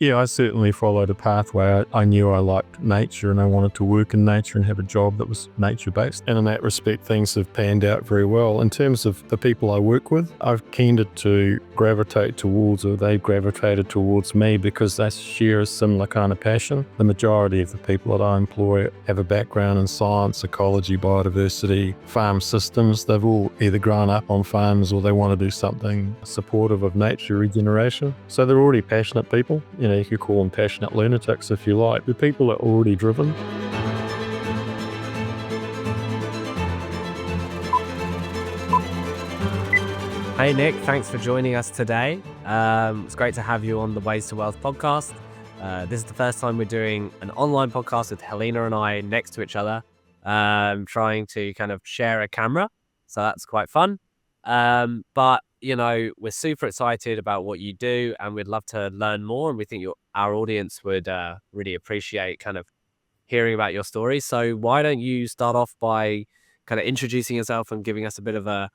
Yeah, I certainly followed a pathway. I knew I liked nature and I wanted to work in nature and have a job that was nature-based. And in that respect, things have panned out very well. In terms of the people I work with, I've tended to gravitate towards, or they've gravitated towards me because they share a similar kind of passion. The majority of the people that I employ have a background in science, ecology, biodiversity, farm systems. They've all either grown up on farms or they want to do something supportive of nature regeneration. So they're already passionate people. You could call them passionate lunatics if you like. The people are already driven. Hey Nick, thanks for joining us today. It's great to have you on the Ways to Wealth podcast. This is the first time we're doing an online podcast with Helena and I next to each other, trying to kind of share a camera. So that's quite fun. But we're super excited about what you do and we'd love to learn more. And we think our audience would really appreciate kind of hearing about your story. So why don't you start off by kind of introducing yourself and giving us a bit of a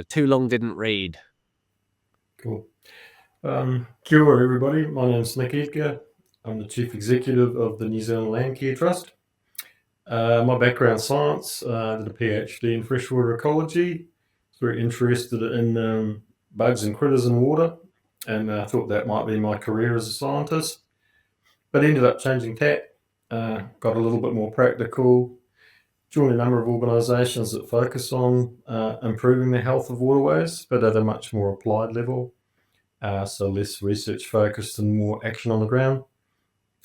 too long didn't read. Cool. Kia ora, everybody. My name's Nick Edgar. I'm the Chief Executive of the New Zealand Landcare Trust. My background's science. I did a PhD in freshwater ecology. Very interested in bugs and critters in water, and I thought that might be my career as a scientist. But ended up changing tack, got a little bit more practical, joined a number of organisations that focus on improving the health of waterways, but at a much more applied level. So less research focused and more action on the ground.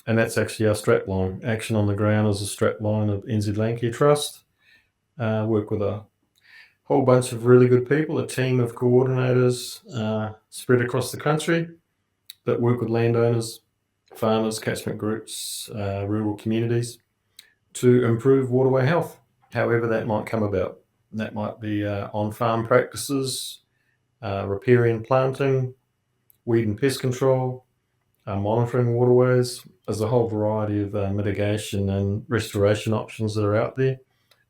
And that's actually our strapline. Action on the ground is a strapline of NZ Landcare Trust. Work with a whole bunch of really good people, a team of coordinators spread across the country that work with landowners, farmers, catchment groups, rural communities to improve waterway health, however that might come about. That might be on-farm practices, riparian planting, weed and pest control, monitoring waterways. There's a whole variety of mitigation and restoration options that are out there.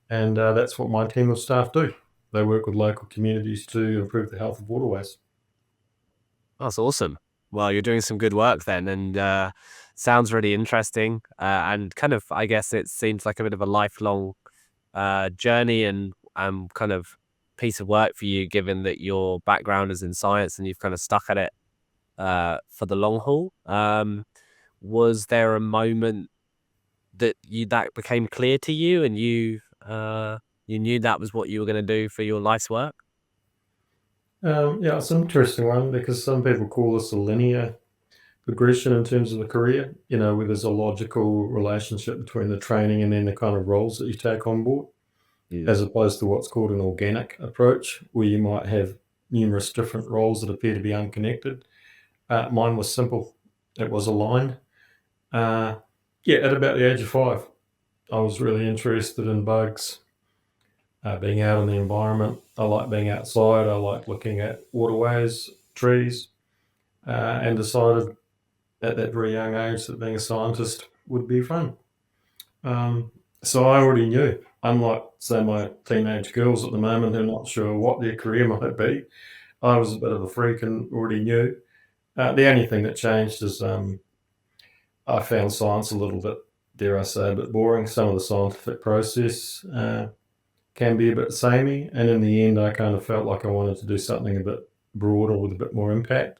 And that's what my team of staff do. They work with local communities to improve the health of waterways. That's awesome. Well, you're doing some good work then, and sounds really interesting. And kind of, I guess it seems like a bit of a lifelong journey and kind of piece of work for you, given that your background is in science and you've kind of stuck at it for the long haul. Was there a moment that became clear to you and you knew that was what you were going to do for your life's work? Yeah, it's an interesting one because some people call this a linear progression in terms of the career, where there's a logical relationship between the training and then the kind of roles that you take on board, as opposed to what's called an organic approach, where you might have numerous different roles that appear to be unconnected. Mine was simple. It was aligned. At about the age of 5, I was really interested in bugs, being out in the environment. I like being outside. I like looking at waterways, trees, and decided at that very young age that being a scientist would be fun. So I already knew, unlike, say, my teenage girls at the moment who are not sure what their career might be, I was a bit of a freak and already knew. The only thing that changed is I found science a little bit, dare I say, a bit boring. Some of the scientific process can be a bit samey, and in the end I kind of felt like I wanted to do something a bit broader with a bit more impact.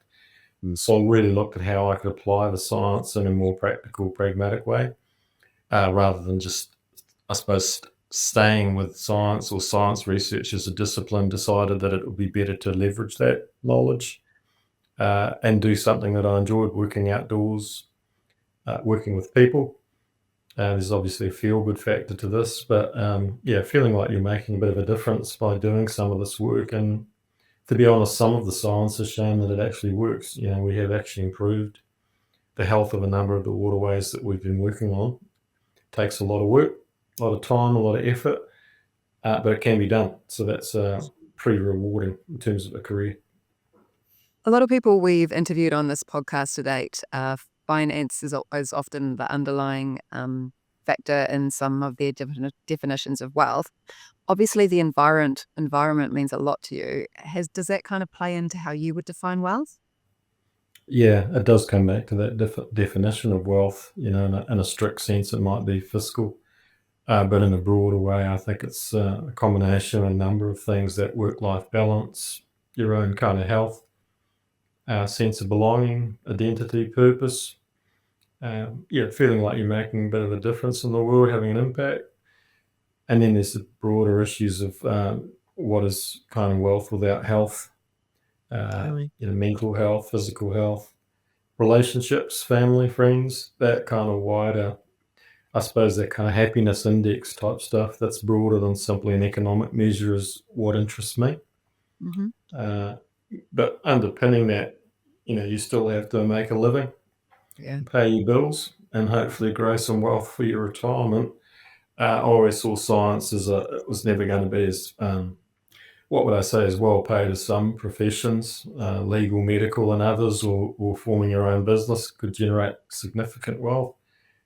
So I really looked at how I could apply the science in a more practical, pragmatic way, rather than just, I suppose, staying with science or science research as a discipline. Decided that it would be better to leverage that knowledge and do something that I enjoyed, working outdoors, working with people. There's obviously a feel-good factor to this, but feeling like you're making a bit of a difference by doing some of this work. And to be honest, some of the science has shown that it actually works. We have actually improved the health of a number of the waterways that we've been working on. It takes a lot of work, a lot of time, a lot of effort, but it can be done. So that's pretty rewarding in terms of a career. A lot of people we've interviewed on this podcast to date, finance is often the underlying factor in some of their definitions of wealth. Obviously, the environment means a lot to you. Does that kind of play into how you would define wealth? Yeah, it does come back to that definition of wealth. In a strict sense, it might be fiscal, but in a broader way, I think it's a combination of a number of things: that work-life balance, your own kind of health, sense of belonging, identity, purpose. Yeah, feeling like you're making a bit of a difference in the world, having an impact. And then there's the broader issues of what is kind of wealth without health, Totally. mental health, physical health, relationships, family, friends, that kind of wider, I suppose, that kind of happiness index type stuff that's broader than simply an economic measure is what interests me. Hmm. Uh, but underpinning that, you still have to make a living, Yeah. pay your bills, and hopefully grow some wealth for your retirement. I always saw science as it was never going to be as what would I say, is well paid as some professions, legal, medical, and others, or forming your own business could generate significant wealth.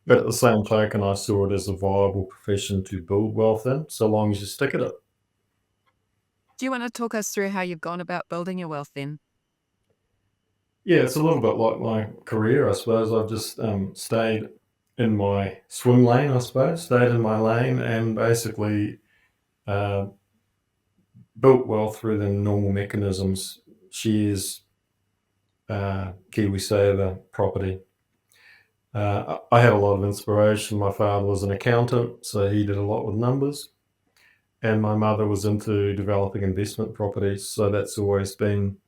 But at the same token, I saw it as a viable profession to build wealth in, so long as you stick at it. Do you want to talk us through how you've gone about building your wealth then? Yeah, it's a little bit like my career, I suppose. I've just stayed in my swim lane, I suppose, stayed in my lane, and basically uh, built wealth through the normal mechanisms: shares, KiwiSaver, property. I had a lot of inspiration. My father was an accountant, so he did a lot with numbers, and my mother was into developing investment properties. So that's always been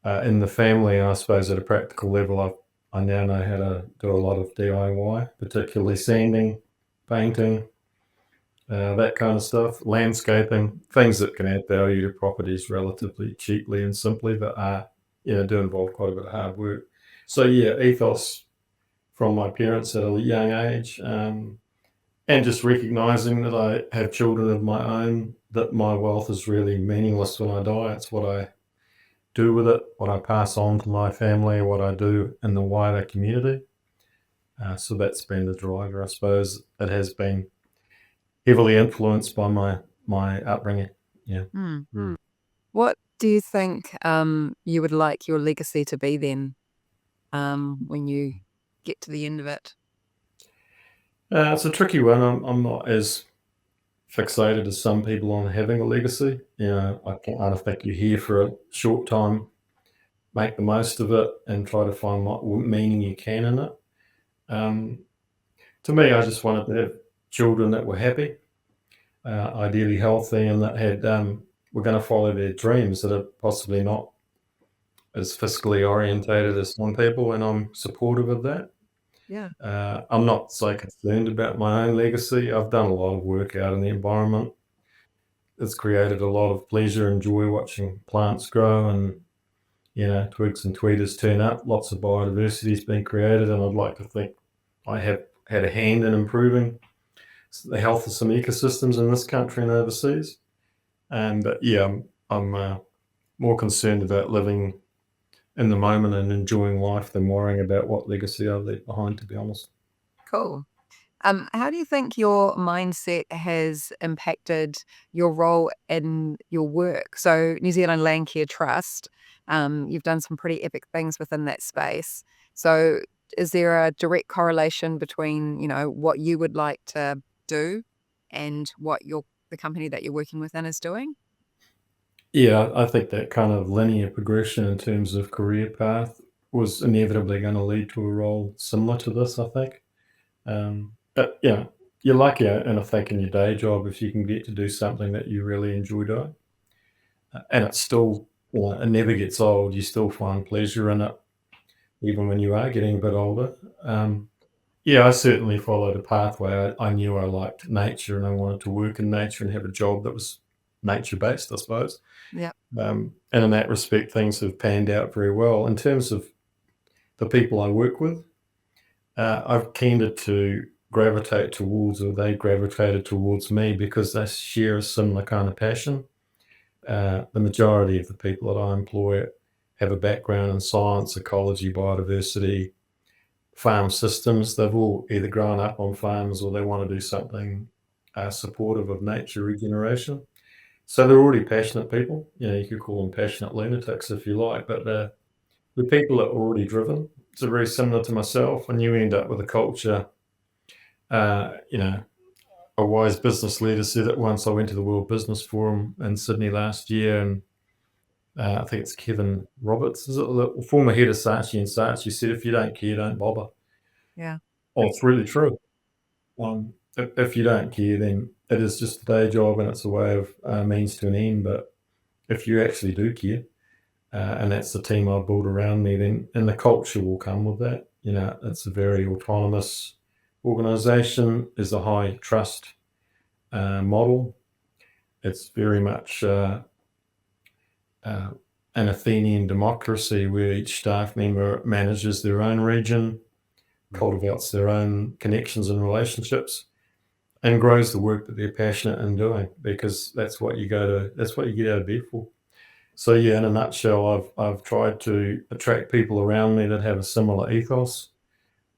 in the family. And I suppose at a practical level, I now know how to do a lot of DIY, particularly sanding, painting, that kind of stuff, landscaping, things that can add value to properties relatively cheaply and simply, but do involve quite a bit of hard work. So yeah, ethos from my parents at a young age, and just recognizing that I have children of my own, that my wealth is really meaningless when I die. It's what I do with it, what I pass on to my family, what I do in the wider community. So that's been the driver, I suppose. It has been heavily influenced by my upbringing. Yeah. Hmm. Hmm. What do you think you would like your legacy to be then when you get to the end of it? It's a tricky one. I'm not as fixated as some people on having a legacy. I think you're here for a short time, make the most of it, and try to find what meaning you can in it. Um, to me, I just wanted to have children that were happy, ideally healthy, and that had were going to follow their dreams, that are possibly not as fiscally orientated as some people, and I'm supportive of that. Yeah. I'm not so concerned about my own legacy. I've done a lot of work out in the environment. It's created a lot of pleasure and joy watching plants grow, and twigs and tweeters turn up. Lots of biodiversity has been created, and I'd like to think I have had a hand in improving the health of some ecosystems in this country and overseas. And yeah, I'm more concerned about living in the moment and enjoying life than worrying about what legacy I leave behind, to be honest. Cool. How do you think your mindset has impacted your role in your work? So, New Zealand Landcare Trust, you've done some pretty epic things within that space. So, is there a direct correlation between, what you would like to do and what the company that you're working within is doing? Yeah, I think that kind of linear progression in terms of career path was inevitably going to lead to a role similar to this, I think. But you're lucky, and I think, in your day job if you can get to do something that you really enjoy doing. And it's still, it never gets old. You still find pleasure in it, even when you are getting a bit older. Yeah, I certainly followed a pathway. I knew I liked nature and I wanted to work in nature and have a job that was nature based, I suppose. Yeah. And in that respect, things have panned out very well. In terms of the people I work with, I've tended to gravitate towards, or they gravitated towards me, because they share a similar kind of passion. The majority of the people that I employ have a background in science, ecology, biodiversity, farm systems. They've all either grown up on farms or they want to do something supportive of nature regeneration. So they're already passionate people. You could call them passionate lunatics if you like, but the people are already driven. So very similar to myself, and you end up with a culture. You know, a wise business leader said it once. I went to the World Business Forum in Sydney last year, and I think it's Kevin Roberts, is it, the former head of Saatchi and Saatchi, said, "If you don't care, don't bother." Yeah. Oh, it's really true. If you don't care, then it is just a day job and it's a way of means to an end. But if you actually do care, and that's the team I built around me, then and the culture will come with that. It's a very autonomous organisation. There's a high trust model. It's very much an Athenian democracy where each staff member manages their own region, cultivates their own connections and relationships, and grows the work that they're passionate in doing, because that's what you get out of bed for. So yeah, in a nutshell, I've tried to attract people around me that have a similar ethos,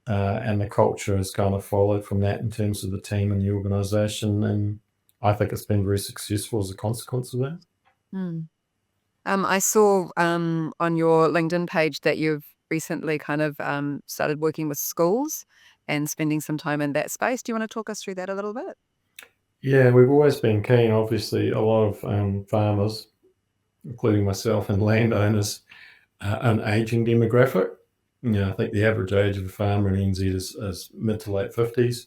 and the culture has kind of followed from that in terms of the team and the organisation, and I think it's been very successful as a consequence of that. Mm. I saw on your LinkedIn page that you've recently kind of started working with schools and spending some time in that space. Do you want to talk us through that a little bit? Yeah, we've always been keen. Obviously, a lot of farmers, including myself, and landowners, an aging demographic. I think the average age of a farmer in NZ is mid to late 50s.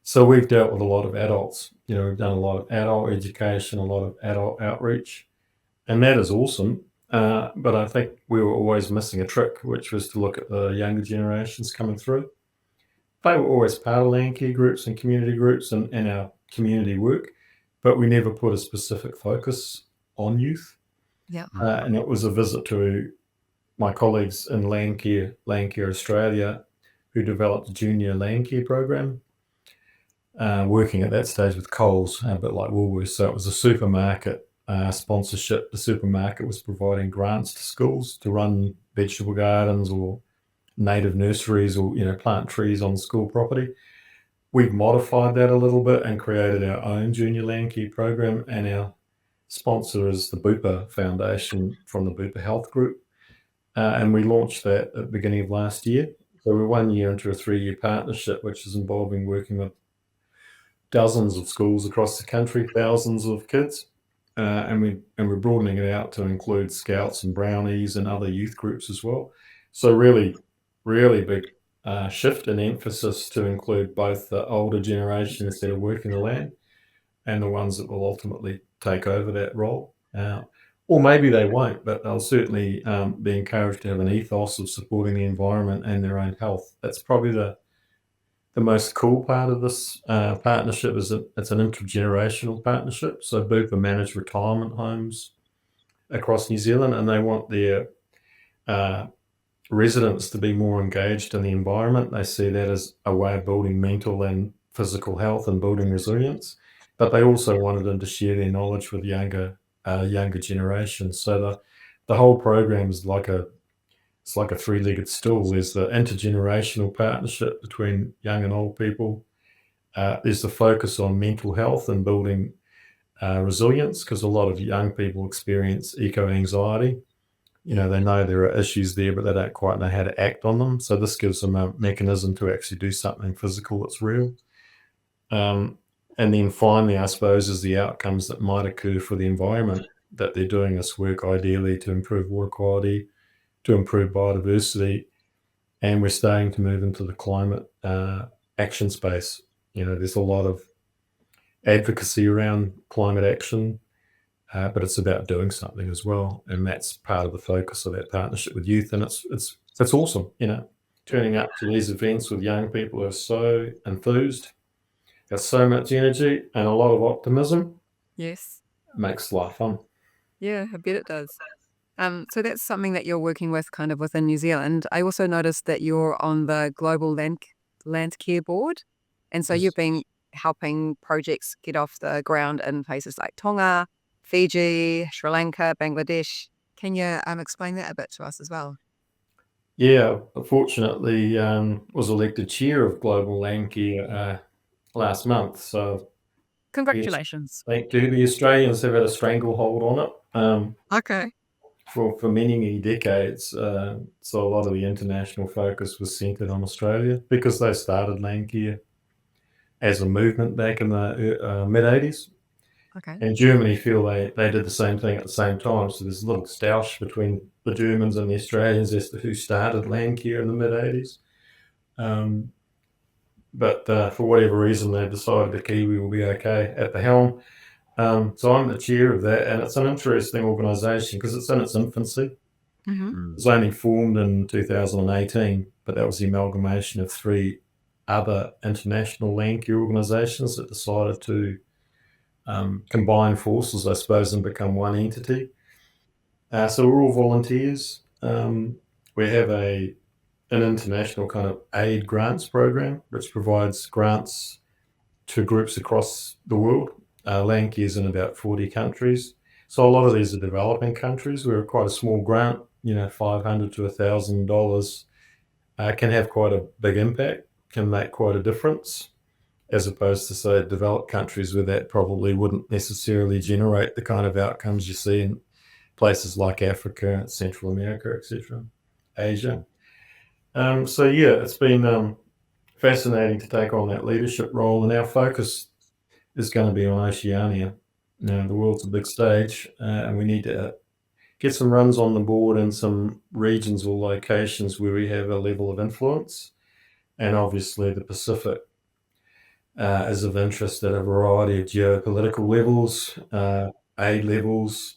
So we've dealt with a lot of adults. We've done a lot of adult education, a lot of adult outreach, and that is awesome. But I think we were always missing a trick, which was to look at the younger generations coming through. They were always part of landcare groups and community groups and our community work, but we never put a specific focus on youth. Yeah. And it was a visit to my colleagues in Landcare Australia, who developed a junior landcare program, working at that stage with Coles, a bit like Woolworths. So it was a supermarket sponsorship. The supermarket was providing grants to schools to run vegetable gardens or native nurseries, or plant trees on school property. We've modified that a little bit and created our own junior landcare program, and our sponsor is the Bupa Foundation from the Bupa Health Group. And we launched that at the beginning of last year. So we're 1 year into a 3-year partnership, which is involving working with dozens of schools across the country, thousands of kids. And we're broadening it out to include Scouts and Brownies and other youth groups as well. So really, really big shift in emphasis to include both the older generations that are working the land and the ones that will ultimately take over that role. Or maybe they won't, but they'll certainly be encouraged to have an ethos of supporting the environment and their own health. That's probably the most cool part of this partnership, is that it's an intergenerational partnership. So Bupa manage retirement homes across New Zealand, and they want their residents to be more engaged in the environment. They see that as a way of building mental and physical health and building resilience. But they also wanted them to share their knowledge with younger generations. So the whole program is like a 3-legged stool. There's the intergenerational partnership between young and old people. There's the focus on mental health and building resilience, because a lot of young people experience eco-anxiety. They know there are issues there, but they don't quite know how to act on them. So this gives them a mechanism to actually do something physical that's real. And then finally, I suppose, is the outcomes that might occur for the environment, that they're doing this work ideally to improve water quality, to improve biodiversity, and we're starting to move into the climate action space. There's a lot of advocacy around climate action, but it's about doing something as well, and that's part of the focus of that partnership with youth. And it's awesome, turning up to these events with young people who are so enthused, got so much energy and a lot of optimism. Yes. It makes life fun. Yeah, I bet it does. So that's something that you're working with kind of within New Zealand. I also noticed that you're on the Global Landcare Board. And so you've been helping projects get off the ground in places like Tonga, Fiji, Sri Lanka, Bangladesh. Can you explain that a bit to us as well? Yeah, fortunately, was elected chair of Global Landcare last month. So Congratulations. thank you. The Australians have had a stranglehold on it. Okay. for many, many decades. So a lot of the international focus was centered on Australia because they started Landcare as a movement back in the mid 80s. Okay. And Germany feel they did the same thing at the same time. So there's a little stoush between the Germans and the Australians as to who started Landcare in the mid 80s. But for whatever reason, they decided the Kiwi will be okay at the helm. So I'm the chair of that, and it's an interesting organisation because it's in its infancy. Mm-hmm. It was only formed in 2018, but that was the amalgamation of 3 other international Landcare organisations that decided to combine forces, I suppose, and become one entity. So we're all volunteers. We have an international kind of aid grants program, which provides grants to groups across the world. Landcare is in about 40 countries. So a lot of these are developing countries. We're quite a small grant, $500 to $1,000 can have quite a big impact, can make quite a difference, as opposed to, say, developed countries where that probably wouldn't necessarily generate the kind of outcomes you see in places like Africa, Central America, etc., Asia. So yeah, it's been fascinating to take on that leadership role, and our focus is going to be on Oceania. The world's a big stage, and we need to get some runs on the board in some regions or locations where we have a level of influence. And obviously the Pacific is of interest at a variety of geopolitical levels, aid levels,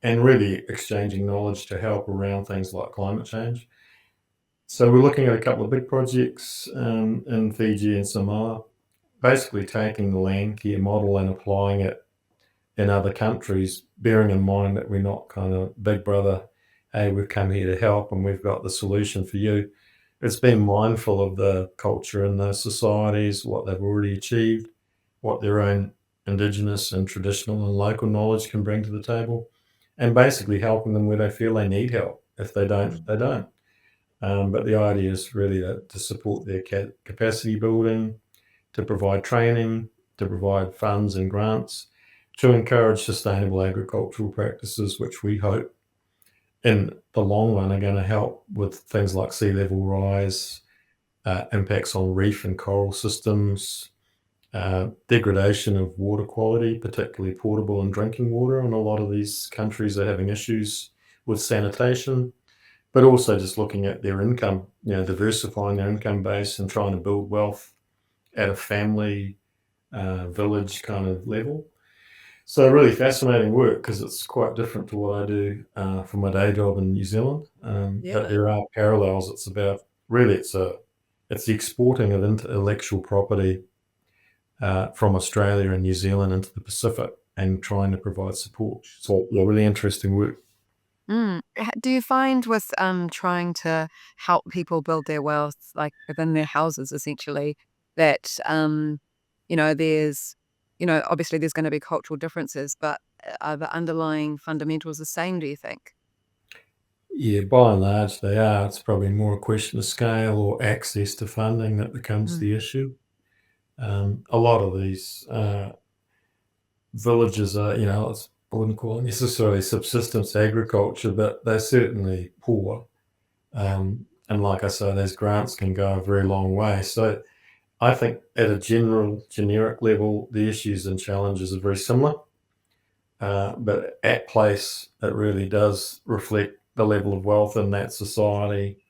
and really exchanging knowledge to help around things like climate change. So we're looking at a couple of big projects in Fiji and Samoa, basically taking the Landcare model and applying it in other countries, bearing in mind that we're not kind of big brother, hey, we've come here to help and we've got the solution for you. It's being mindful of the culture in those societies, what they've already achieved, what their own indigenous and traditional and local knowledge can bring to the table, and basically helping them where they feel they need help. If they don't, they don't. But the idea is really to support their capacity building, to provide training, to provide funds and grants, to encourage sustainable agricultural practices, which we hope in the long run are going to help with things like sea level rise, impacts on reef and coral systems, degradation of water quality, particularly potable and drinking water. And a lot of these countries are having issues with sanitation, but also just looking at their income, diversifying their income base and trying to build wealth at a family, village kind of level. So really fascinating work because it's quite different to what I do for my day job in New Zealand. But there are parallels. It's about really it's the exporting of intellectual property from Australia and New Zealand into the Pacific and trying to provide support. So yeah, really interesting work. Do you find with trying to help people build their wealth, like within their houses, essentially, that there's obviously there's going to be cultural differences, but are the underlying fundamentals the same? Do you think? Yeah, by and large they are. It's probably more a question of scale or access to funding that becomes Mm. the issue. A lot of these villages are, I wouldn't call it necessarily subsistence agriculture, but they're certainly poor. And like I say, those grants can go a very long way. So I think at a generic level, the issues and challenges are very similar. But at place, it really does reflect the level of wealth in that society,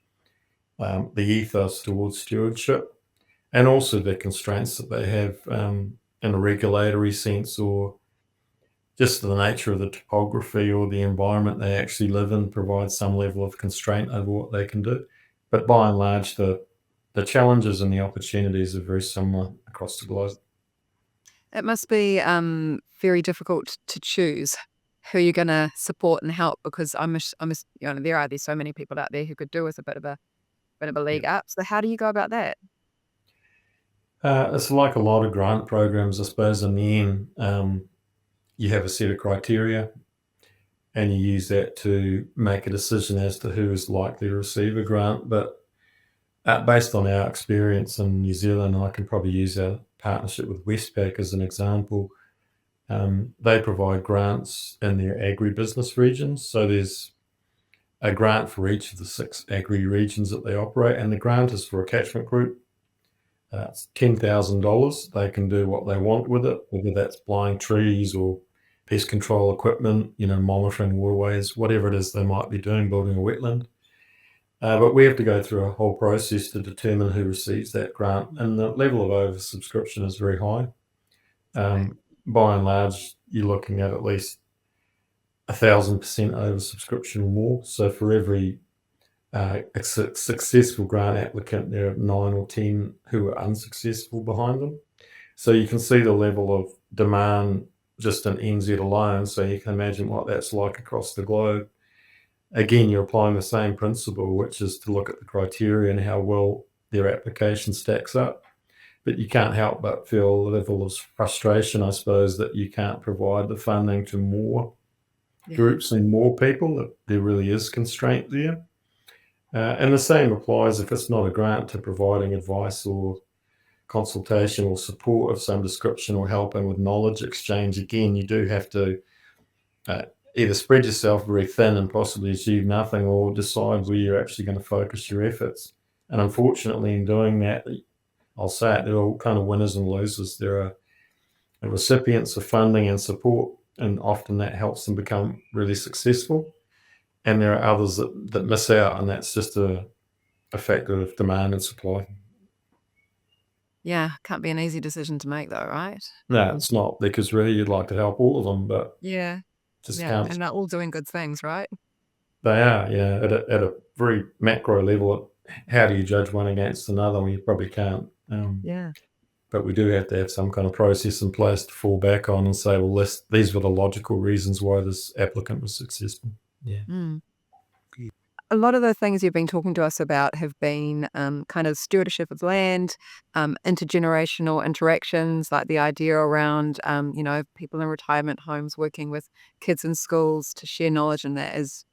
the ethos towards stewardship, and also the constraints that they have in a regulatory sense, or just the nature of the topography or the environment they actually live in provides some level of constraint over what they can do. But by and large, the challenges and the opportunities are very similar across the globe. It must be very difficult to choose who you're going to support and help because there's so many people out there who could do with a bit of a leg up. So how do you go about that? It's like a lot of grant programs, I suppose. In the end, you have a set of criteria, and you use that to make a decision as to who is likely to receive a grant. But based on our experience in New Zealand, I can probably use our partnership with Westpac as an example. They provide grants in their agribusiness regions. So there's a grant for each of the 6 agri regions that they operate, and the grant is for a catchment group. It's $10,000. They can do what they want with it, whether that's applying trees or pest control equipment, monitoring waterways, whatever it is they might be doing, building a wetland. But we have to go through a whole process to determine who receives that grant, and the level of oversubscription is very high. By and large, you're looking at least 1,000% oversubscription or more. So for every successful grant applicant, there are 9 or 10 who are unsuccessful behind them. So you can see the level of demand just in NZ alone. So you can imagine what that's like across the globe. Again, you're applying the same principle, which is to look at the criteria and how well their application stacks up. But you can't help but feel a level of frustration, I suppose, that you can't provide the funding to more groups and more people, that there really is constraint there. And the same applies if it's not a grant to providing advice or consultation or support of some description or helping with knowledge exchange. Again, you do have to either spread yourself very thin and possibly achieve nothing, or decide where you're actually going to focus your efforts. And unfortunately, in doing that, I'll say it, there are all kind of winners and losers. There are recipients of funding and support, and often that helps them become really successful. And there are others that miss out, and that's just a factor of demand and supply. Yeah, can't be an easy decision to make though, right? No, it's not, because really you'd like to help all of them, but Yeah, just yeah, can't. and they're all doing good things, right? They are, at a very macro level. How do you judge one against another? Well, you probably can't. Yeah. But we do have to have some kind of process in place to fall back on and say, well, these were the logical reasons why this applicant was successful. Yeah. Mm. A lot of the things you've been talking to us about have been kind of stewardship of land, intergenerational interactions, like the idea around, people in retirement homes working with kids in schools to share knowledge, and that is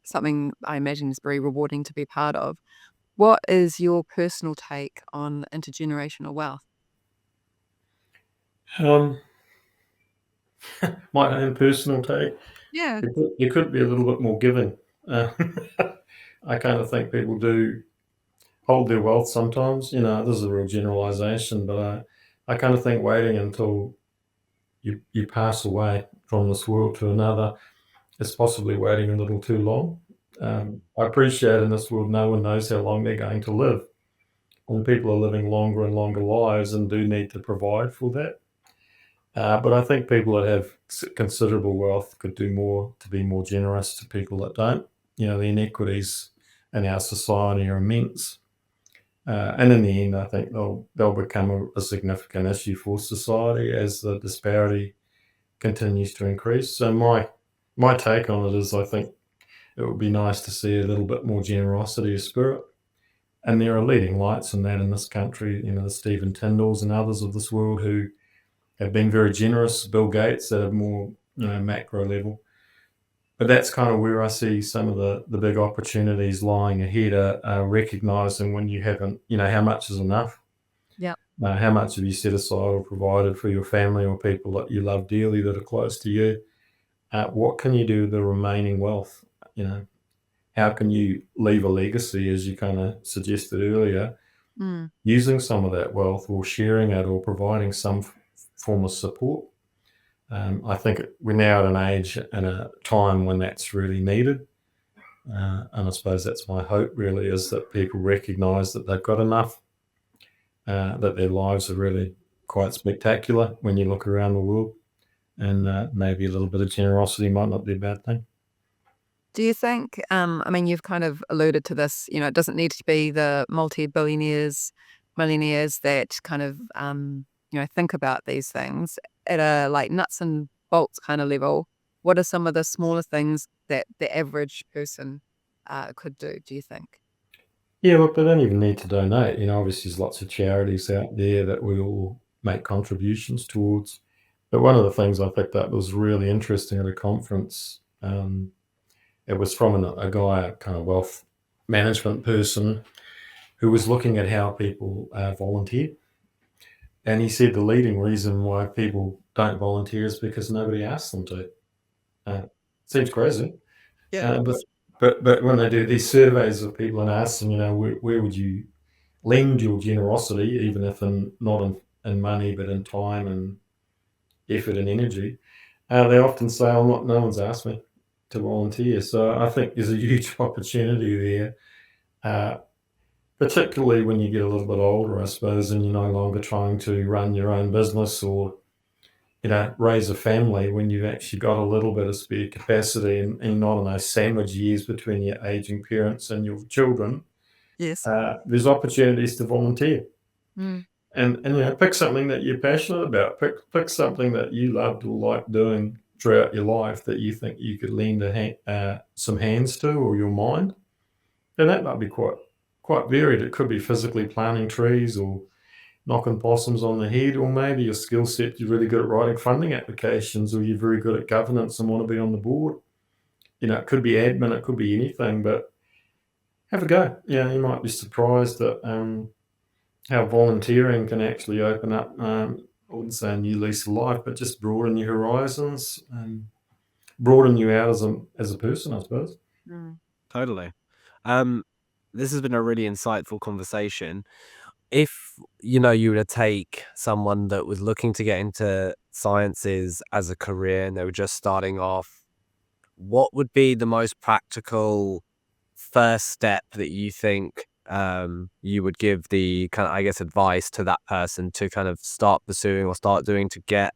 something I imagine is very rewarding to be part of. What is your personal take on intergenerational wealth? My own personal take, Yeah. you could be a little bit more giving. I kind of think people do hold their wealth sometimes. This is a real generalization, but I kind of think waiting until you pass away from this world to another is possibly waiting a little too long. I appreciate in this world no one knows how long they're going to live, and people are living longer and longer lives and do need to provide for that. But I think people that have considerable wealth could do more to be more generous to people that don't. The inequities in our society are immense. And in the end, I think they'll become a significant issue for society as the disparity continues to increase. So my take on it is, I think it would be nice to see a little bit more generosity of spirit. And there are leading lights in that in this country, the Stephen Tindalls and others of this world who have been very generous, Bill Gates at a more macro level. But that's kind of where I see some of the big opportunities lying ahead, are recognizing when you haven't, how much is enough. Yeah. How much have you set aside or provided for your family or people that you love dearly that are close to you? What can you do with the remaining wealth? How can you leave a legacy, as you kind of suggested earlier, using some of that wealth or sharing it or providing some form of support? I think we're now at an age and a time when that's really needed. And I suppose that's my hope, really, is that people recognise that they've got enough, that their lives are really quite spectacular when you look around the world, and maybe a little bit of generosity might not be a bad thing. Do you think, you've kind of alluded to this, it doesn't need to be the multi-billionaires, millionaires that kind of, think about these things at a like nuts and bolts kind of level. What are some of the smaller things that the average person could do you think? Yeah, look, they don't even need to donate. Obviously there's lots of charities out there that we all make contributions towards. But one of the things I picked up was really interesting at a conference. It was from a guy, a kind of wealth management person, who was looking at how people volunteer. And he said the leading reason why people don't volunteer is because nobody asks them to. Seems crazy. Yeah. But when they do these surveys of people and ask them, where would you lend your generosity, even if not in money, but in time and effort and energy, they often say, "Oh, no one's asked me to volunteer." So I think there's a huge opportunity there, uh, particularly when you get a little bit older, I suppose, and you're no longer trying to run your own business or raise a family. When you've actually got a little bit of spare capacity and not in those sandwich years between your aging parents and your children, Yes. there's opportunities to volunteer. Mm. And pick something that you're passionate about. Pick something that you loved or like doing throughout your life that you think you could lend some hands to, or your mind. And that might be quite varied. It could be physically planting trees or knocking possums on the head, or maybe your skill set, you're really good at writing funding applications, or you're very good at governance and want to be on the board. It could be admin, it could be anything, but have a go. You might be surprised at how volunteering can actually open up, I wouldn't say a new lease of life, but just broaden your horizons and broaden you out as a person, I suppose. Mm. Totally. This has been a really insightful conversation. If you were to take someone that was looking to get into sciences as a career and they were just starting off, what would be the most practical first step that you think you would give the kind of, I guess, advice to that person to kind of start pursuing or start doing to get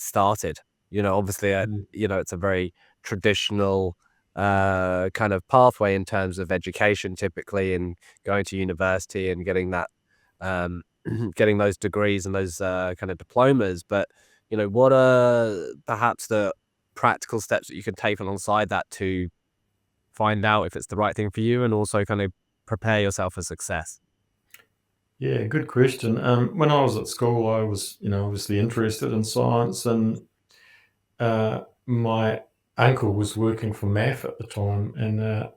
started? Obviously, it's a very traditional kind of pathway in terms of education, typically, and going to university and getting that, getting those degrees and those kind of diplomas. But what are perhaps the practical steps that you can take alongside that to find out if it's the right thing for you, and also kind of prepare yourself for success? Yeah, good question. When I was at school, I was, obviously interested in science, and my uncle was working for MAF at the time, and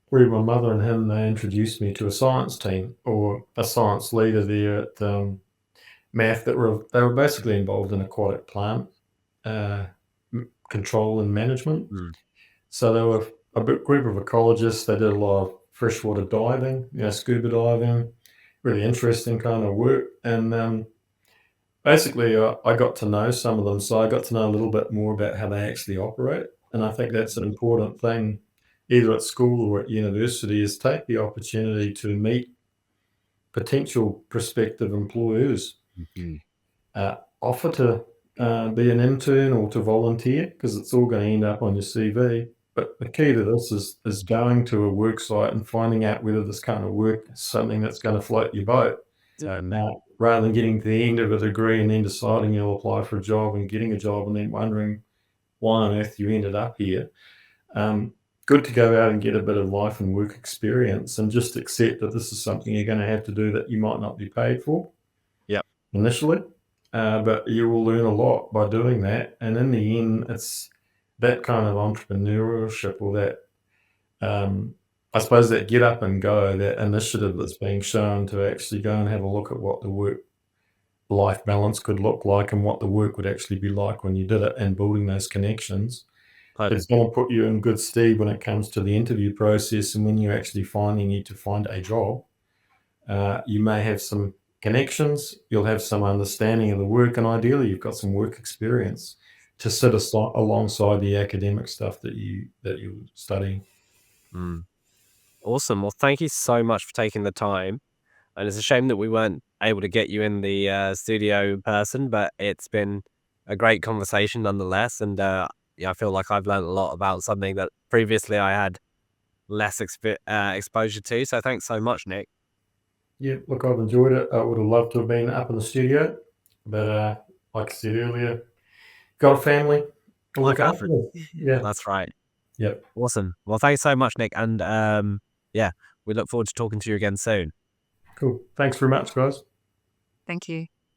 through my mother and him, they introduced me to a science team or a science leader there at MAF they were basically involved in aquatic plant uh, control and management. Mm. So they were a group of ecologists. They did a lot of freshwater diving, scuba diving, really interesting kind of work. And basically, I got to know some of them. So I got to know a little bit more about how they actually operate. And I think that's an important thing, either at school or at university, is take the opportunity to meet potential prospective employers. Mhm. Offer to be an intern or to volunteer, because it's all going to end up on your CV. But the key to this is going to a work site and finding out whether this kind of work is something that's going to float your boat. Certainly. Rather than getting to the end of a degree and then deciding you'll apply for a job and getting a job and then wondering why on earth you ended up here. Good to go out and get a bit of life and work experience and just accept that this is something you're going to have to do that you might not be paid for Yep. initially, but you will learn a lot by doing that. And in the end, it's that kind of entrepreneurship, or that, I suppose, that get up and go, that initiative that's being shown to actually go and have a look at what the work-life balance could look like and what the work would actually be like when you did it, and building those connections. Totally. It's going to put you in good stead when it comes to the interview process, and when you actually need to find a job. You may have some connections, you'll have some understanding of the work, and ideally you've got some work experience to sit alongside the academic stuff that you're studying. Mm. Awesome. Well, thank you so much for taking the time. And it's a shame that we weren't able to get you in the studio in person, but it's been a great conversation nonetheless. And I feel like I've learned a lot about something that previously I had less exposure to. So thanks so much, Nick. Yeah, look, I've enjoyed it. I would have loved to have been up in the studio, but like I said earlier, got a family to look Look after after. it. Yeah. That's right. Yep. Awesome. Well, thanks so much, Nick. And yeah, we look forward to talking to you again soon. Cool. Thanks very much, guys. Thank you.